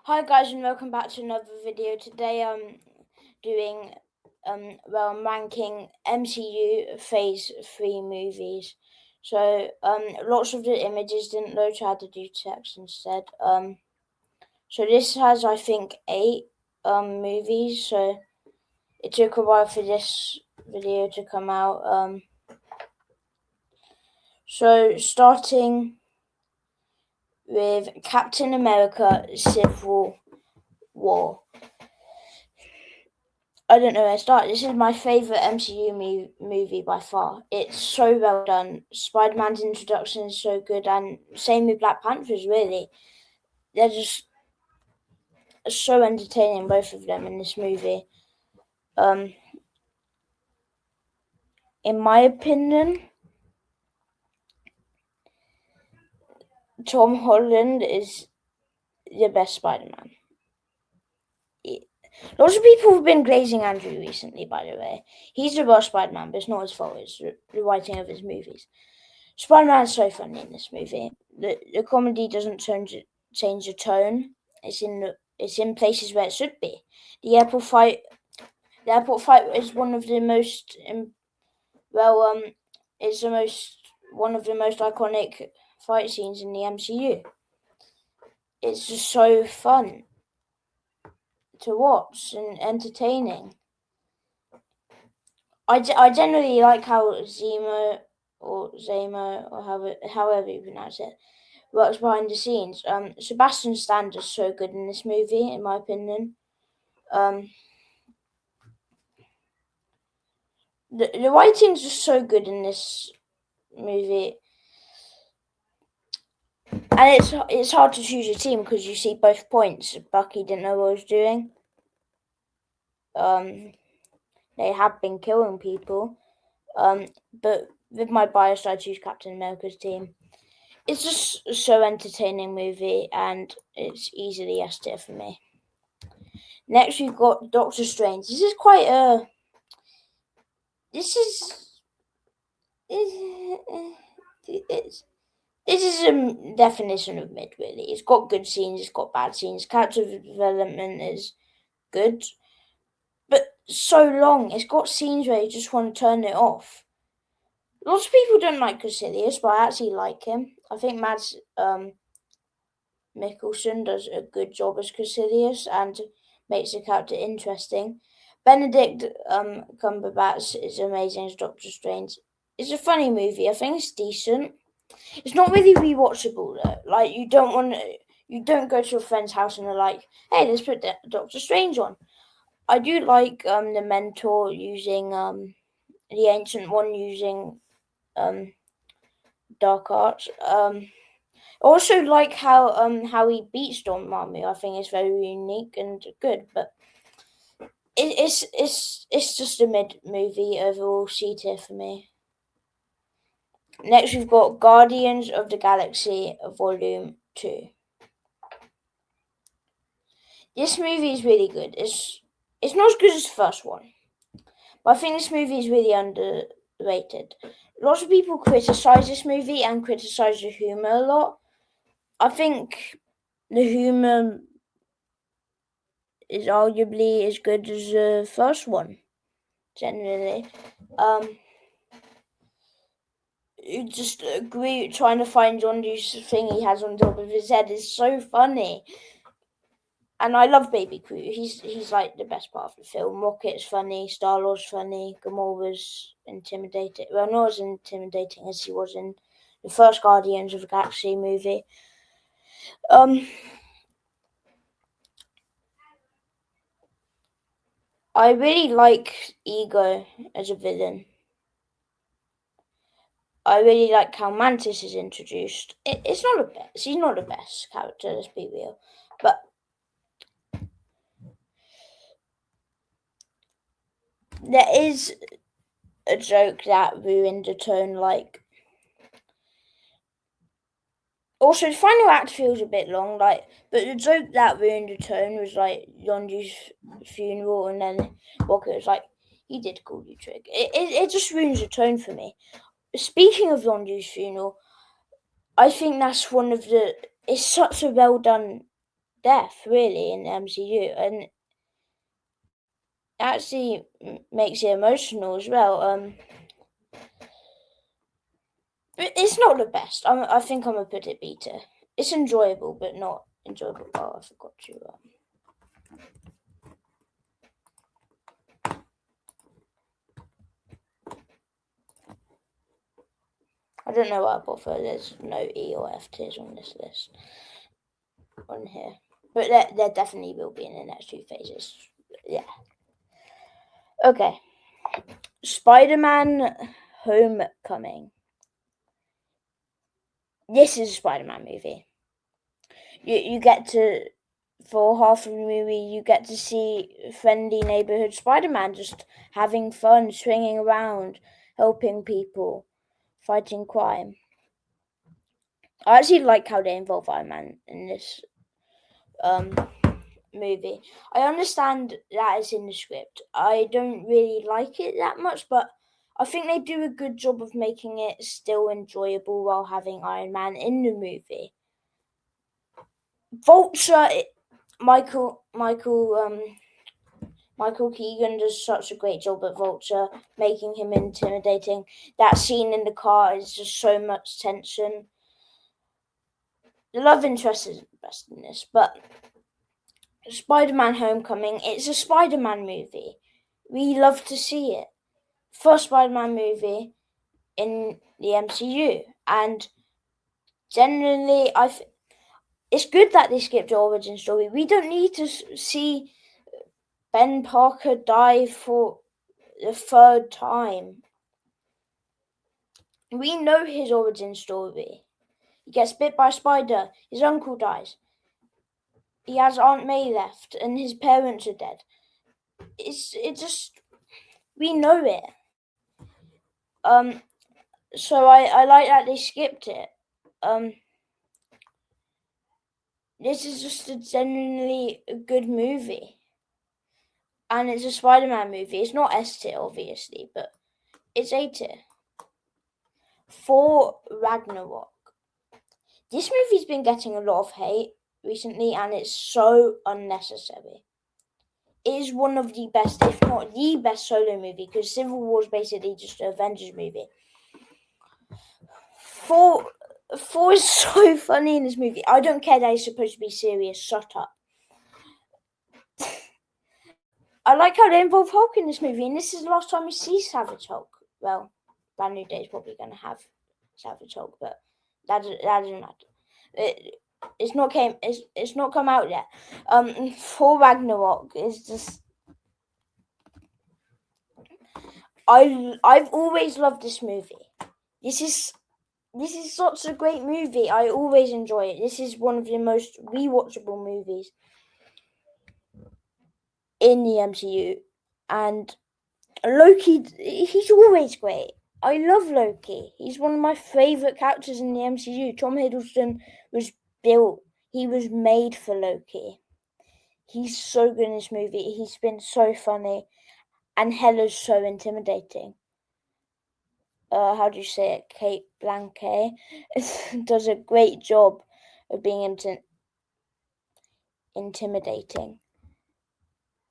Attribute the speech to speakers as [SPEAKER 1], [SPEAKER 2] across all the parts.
[SPEAKER 1] Hi guys, and welcome back to another video. Today I'm doing I'm ranking MCU Phase 3 movies. So lots of the images didn't load, so I had to do text instead. So this has, I think, 8 movies, so it took a while for this video to come out. So starting with Captain America Civil War. I don't know where to start. This is my favourite MCU movie by far. It's so well done. Spider-Man's introduction is so good, and same with Black Panthers, really. They're just so entertaining, both of them, in this movie. In my opinion, Tom Holland is the best Spider-Man. Lots of people have been glazing Andrew recently, by the way. He's the worst Spider-Man, but it's not his fault. It's the writing of his movies. Spider-Man's so funny in this movie. The comedy doesn't change the tone. It's in places where it should be. The airport fight is one of the most one of the most iconic fight scenes in the MCU. It's just so fun to watch and entertaining. I generally like how Zemo or however you pronounce it works behind the scenes. Sebastian Stan is so good in this movie, in my opinion. The writing's just so good in this movie, and it's hard to choose a team because you see both points. Bucky didn't know what he was doing. They have been killing people. But with my bias, I choose Captain America's team. It's just a so entertaining movie, and it's easily S tier for me. Next, we've got Doctor Strange. This is quite a. This is a definition of mid, really. It's got good scenes, it's got bad scenes. Character development is good, but so long. It's got scenes where you just want to turn it off. Lots of people don't like Caecilius, but I actually like him. I think Mads Mikkelsen does a good job as Caecilius and makes the character interesting. Benedict Cumberbatch is amazing as Doctor Strange. It's a funny movie. I think it's decent. It's not really rewatchable though. Like you don't go to a friend's house and they're like, "Hey, let's put Doctor Strange on." I do like the Mentor using the Ancient One using dark arts. Also like how he beats Dormammu. I think it's very unique and good, but it's just a mid movie overall. C tier for me. Next, we've got Guardians of the Galaxy Volume 2. This movie is really good. It's not as good as the first one, but I think this movie is really underrated. Lots of people criticize this movie and criticize the humor a lot. I think the humor is arguably as good as the first one, generally. You just agree trying to find Yondu's thing he has on top of his head is so funny. And I love Baby Groot. He's like the best part of the film. Rocket's funny, Star-Lord's funny, Gamora's intimidating. Well, not as intimidating as he was in the first Guardians of the Galaxy movie. I really like Ego as a villain. I really like how Mantis is introduced. It's not the best. He's not the best character, let's be real. But there is a joke that ruined the tone, like. Also, the final act feels a bit long, but the joke that ruined the tone was like Yondu's funeral, and then Rocket was like, "He did call you trick." It just ruins the tone for me. Speaking of Yondu's funeral, I think that's one of the. It's such a well done death, really, in the MCU, and actually makes it emotional as well. But it's not the best. I think I'm gonna put it B tier. It's enjoyable, but not enjoyable. Oh, I forgot to. I don't know what I prefer. There's no E or F tiers on this list on here, but there definitely will be in the next two phases. Yeah. Okay. Spider-Man: Homecoming. This is a Spider-Man movie. You get to, for half of the movie, you get to see friendly neighborhood Spider-Man just having fun, swinging around, helping people, fighting crime. I actually like how they involve Iron Man in this movie. I understand that it's in the script. I don't really like it that much, but I think they do a good job of making it still enjoyable while having Iron Man in the movie. Vulture, Michael Keegan does such a great job at Vulture, making him intimidating. That scene in the car is just so much tension. The love interest is best in this, but Spider-Man: Homecoming, it's a Spider-Man movie. We love to see it. First Spider-Man movie in the MCU, and generally, it's good that they skipped the origin story. We don't need to see Ben Parker die for the third time. We know his origin story. He gets bit by a spider, his uncle dies. He has Aunt May left, and his parents are dead. We know it. So I like that they skipped it. This is just a genuinely good movie. And it's a Spider-Man movie. It's not S tier, obviously, but it's A tier. For Ragnarok. This movie's been getting a lot of hate recently, and it's so unnecessary. It is one of the best, if not the best solo movie, because Civil War is basically just an Avengers movie. Thor is so funny in this movie. I don't care that he's supposed to be serious. Shut up. I like how they involve Hulk in this movie, and this is the last time we see Savage Hulk. Well, Brand New Day is probably going to have Savage Hulk, but that doesn't matter. It's not come out yet. For Ragnarok is just. I've always loved this movie. This is such a great movie. I always enjoy it. This is one of the most rewatchable movies in the MCU. And Loki, he's always great. I love Loki. He's one of my favourite characters in the MCU. Tom Hiddleston was built. He was made for Loki. He's so good in this movie. He's been so funny. And Hela's so intimidating. How do you say it? Kate Blanquet does a great job of being intimidating.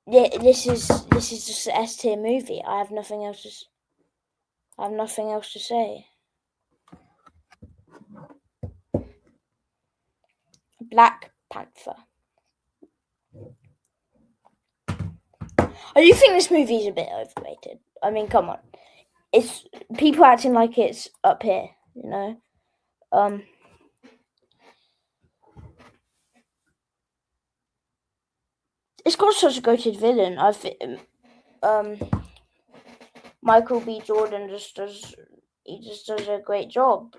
[SPEAKER 1] Yeah, this is just an S tier movie. I have nothing else to say. Black Panther. I do think this movie is a bit overrated. I mean, come on. It's people acting like it's up here, you know. It's got such a goated villain. Michael B. Jordan just does a great job.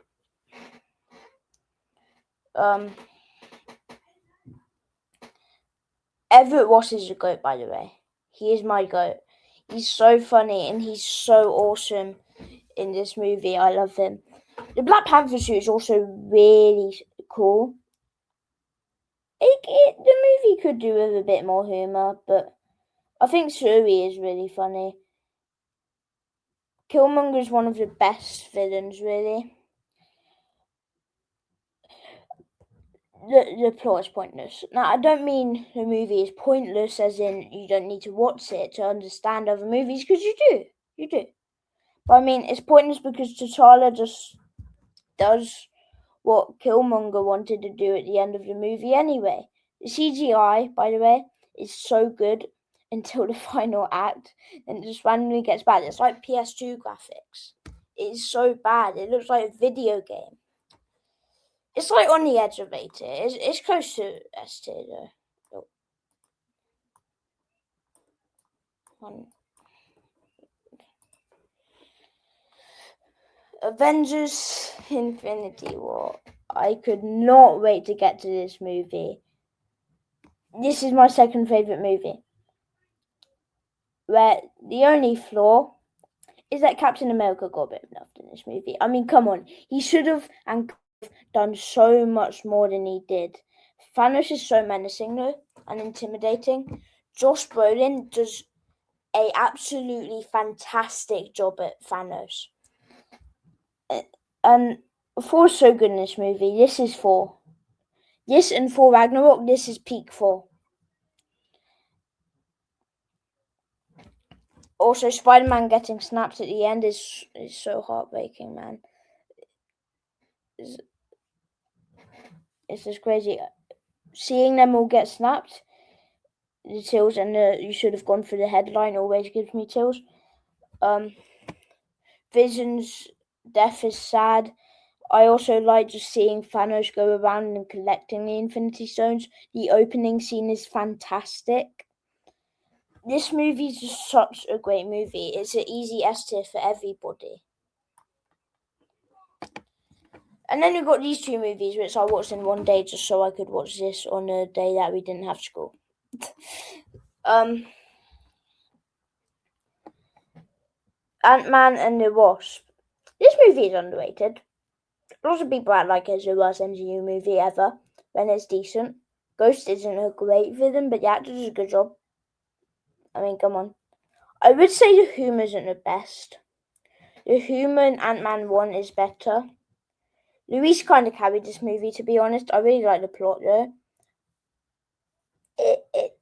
[SPEAKER 1] Everett Ross is a goat, by the way. He is my goat. He's so funny and he's so awesome in this movie. I love him. The Black Panther suit is also really cool. The movie could do with a bit more humor, but I think Shuri is really funny. Killmonger is one of the best villains, really. the plot is pointless. Now, I don't mean the movie is pointless as in you don't need to watch it to understand other movies, because you do. But I mean, it's pointless because T'Challa just does what Killmonger wanted to do at the end of the movie anyway. The CGI, by the way, is so good until the final act, and it just randomly gets bad. It's like PS2 graphics. It's so bad. It looks like a video game. It's like on the edge of A tier. It's close to S tier though. Avengers Infinity War. I could not wait to get to this movie. This is my second favourite movie. Where the only flaw is that Captain America got a bit of loved in this movie. I mean, come on. He should have and could have done so much more than he did. Thanos is so menacing though and intimidating. Josh Brolin does a absolutely fantastic job at Thanos. And Thor's so good in this movie. This is Thor. This and Thor Ragnarok, this is peak Thor. Also, Spider-Man getting snapped at the end is so heartbreaking, man. It's just crazy. Seeing them all get snapped, the chills, and you should have gone for the headline always gives me chills. Vision's death is sad. I also like just seeing Thanos go around and collecting the Infinity Stones. The opening scene is fantastic. This movie is just such a great movie. It's an easy S tier for everybody. And then we've got these two movies, which I watched in one day just so I could watch this on a day that we didn't have school. Ant-Man and the Wasp. This movie is underrated. Lots of people act like it's the worst MCU movie ever, when it's decent. Ghost isn't a great villain, but the actor does a good job. I mean, come on. I would say the humor isn't the best. The humor in Ant-Man 1 is better. Luis kind of carried this movie, to be honest. I really like the plot, though.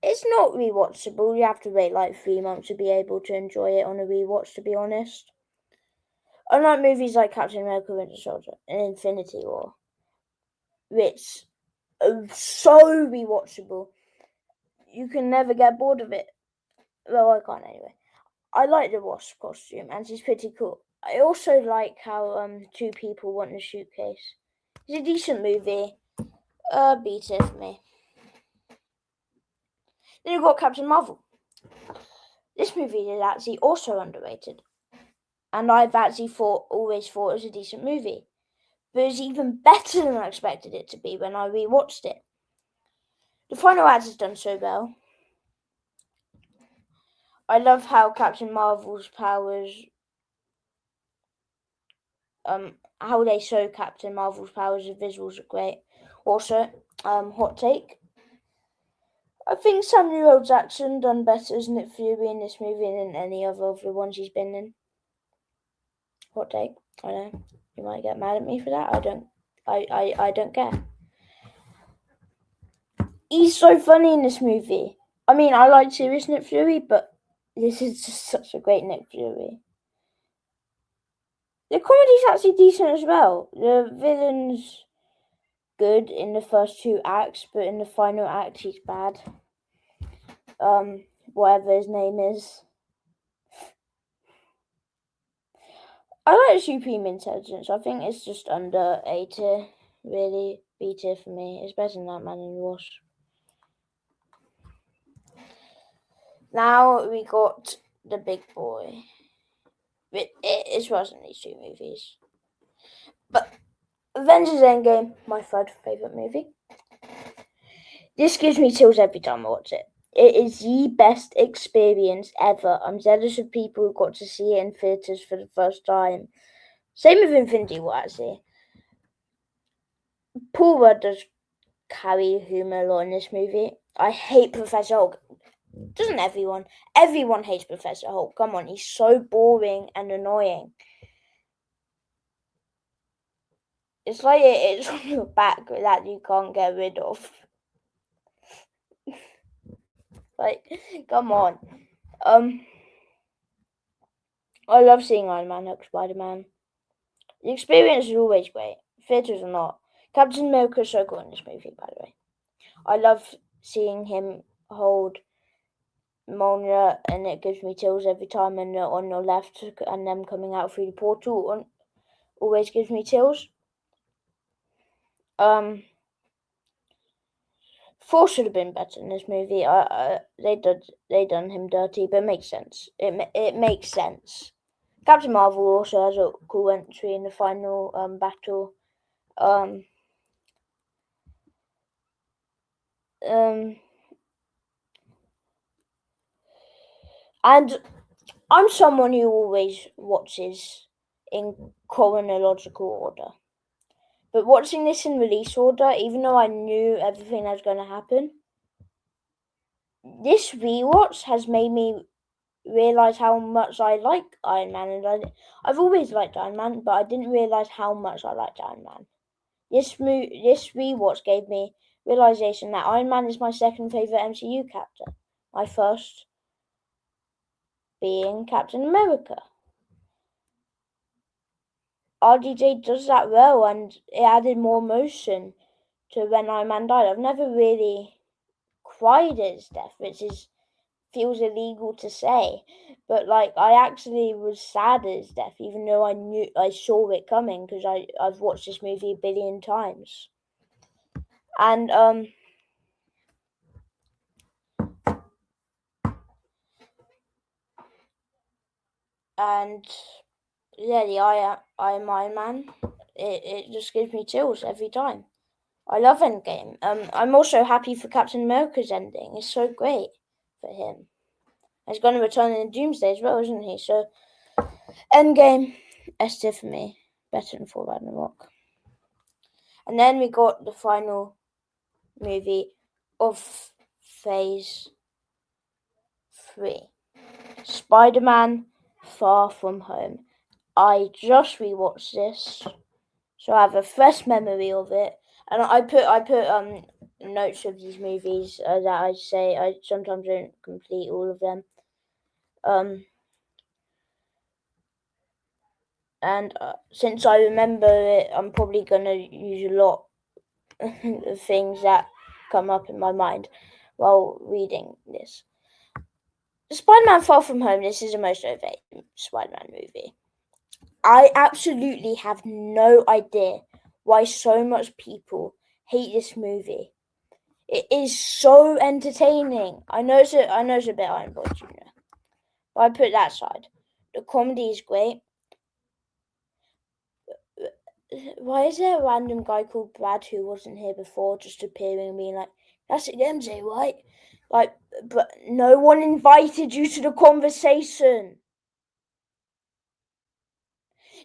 [SPEAKER 1] It's not rewatchable. You have to wait like 3 months to be able to enjoy it on a rewatch, to be honest. Unlike movies like Captain America, Winter Soldier, and Infinity War, which are so rewatchable, you can never get bored of it. Well, I can't anyway. I like the Wasp costume, and she's pretty cool. I also like how two people want the suitcase. It's a decent movie. B tier for me. Then you've got Captain Marvel. This movie is actually also underrated. And I've actually always thought it was a decent movie. But it's even better than I expected it to be when I rewatched it. The final act is done so well. I love how Captain Marvel's powers, how they show Captain Marvel's powers, the visuals are great. Also, hot take. I think Samuel L. Jackson done better as Nick Fury in this movie than any other of the ones he's been in. Hot take. I know. You might get mad at me for that. I don't care. He's so funny in this movie. I mean, I like serious Nick Fury, but this is just such a great Nick Fury. The comedy's actually decent as well. The villain's good in the first 2 acts, but in the final act he's bad. Whatever his name is. I like Supreme Intelligence. I think it's just under A tier, really. B tier for me. It's better than Ant-Man and the Wasp. Now we got the big boy. It's worse than these 2 movies. But Avengers Endgame, my third favourite movie. This gives me chills every time I watch it. It is the best experience ever. I'm jealous of people who got to see it in theatres for the first time. Same with Infinity War, actually. Paul Rudd does carry humour a lot in this movie. I hate Professor Hulk. Doesn't everyone? Everyone hates Professor Hulk. Come on, he's so boring and annoying. It's like it's on your back that you can't get rid of. Like, come on. I love seeing Iron Man hug Spider-Man. The experience is always great, theatres or not. Captain America is so cool in this movie, by the way. I love seeing him hold Mjolnir, and it gives me chills every time, and on your left and them coming out through the portal always gives me chills. Thor should have been better in this movie. They done him dirty, but it makes sense. It makes sense. Captain Marvel also has a cool entry in the final battle. And I'm someone who always watches in chronological order. But watching this in release order, even though I knew everything that was going to happen, this rewatch has made me realise how much I like Iron Man. And I've always liked Iron Man, but I didn't realise how much I liked Iron Man. This rewatch gave me realisation that Iron Man is my second favourite MCU character. My first being Captain America. RDJ does that well, and it added more emotion to when Iron Man died. I've never really cried at his death, which feels illegal to say, but like I actually was sad at his death, even though I saw it coming because I've watched this movie a billion times. And yeah, the I Am Iron Man, it just gives me chills every time. I love Endgame. I'm also happy for Captain America's ending. It's so great for him. He's going to return in Doomsday as well, isn't he? So, Endgame, S tier for me. Better than Thor Ragnarok. And then we got the final movie of Phase 3. Spider-Man Far From Home. I just rewatched this, so I have a fresh memory of it. And I put notes of these movies that I say. I sometimes don't complete all of them. And since I remember it, I'm probably gonna use a lot of things that come up in my mind while reading this. Spider-Man Far From Home. This is the most overrated Spider-Man movie. I absolutely have no idea why so much people hate this movie. It is so entertaining. I know it's a bit Iron Boy Jr., but I put that aside. The comedy is great. Why is there a random guy called Brad who wasn't here before just appearing and being like, "That's it, MJ, right?" Like, but no one invited you to the conversation.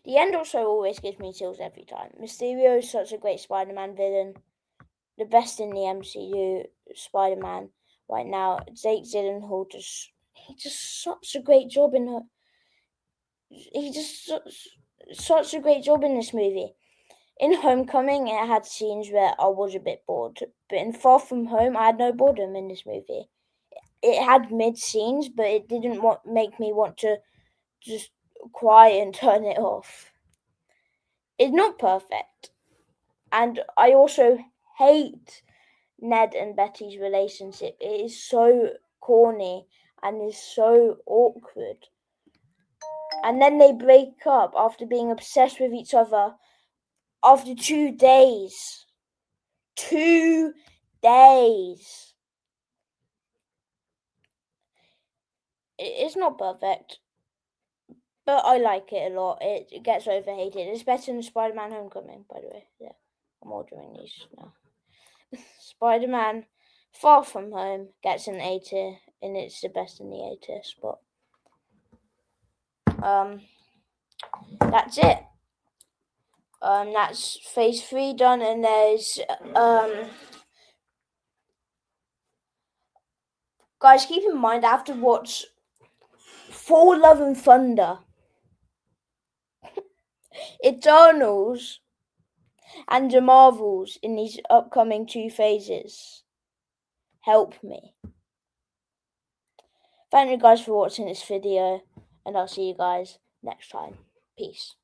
[SPEAKER 1] The end also always gives me chills every time. Mysterio is such a great Spider-Man villain. The best in the MCU Spider-Man right now. Jake Gyllenhaal he does such a great job in her. He just such a great job in this movie. In Homecoming, it had scenes where I was a bit bored, but in Far From Home, I had no boredom in this movie. It had mid scenes, but it didn't make me want to just cry and turn it off. It's not perfect, and I also hate Ned and Betty's relationship. It is so corny and is so awkward. And then they break up after being obsessed with each other after 2 days. 2 days. It's not perfect, but I like it a lot. It gets overhated. It's better than Spider-Man Homecoming, by the way. Yeah, I'm ordering these now. Spider-Man Far From Home gets an A tier, and it's the best in the A tier spot. That's it. That's Phase 3 done, and there's guys, keep in mind I have to watch Thor Love and Thunder, Eternals, and the Marvels in these upcoming 2 phases. Help me. Thank you guys for watching this video, and I'll see you guys next time. Peace.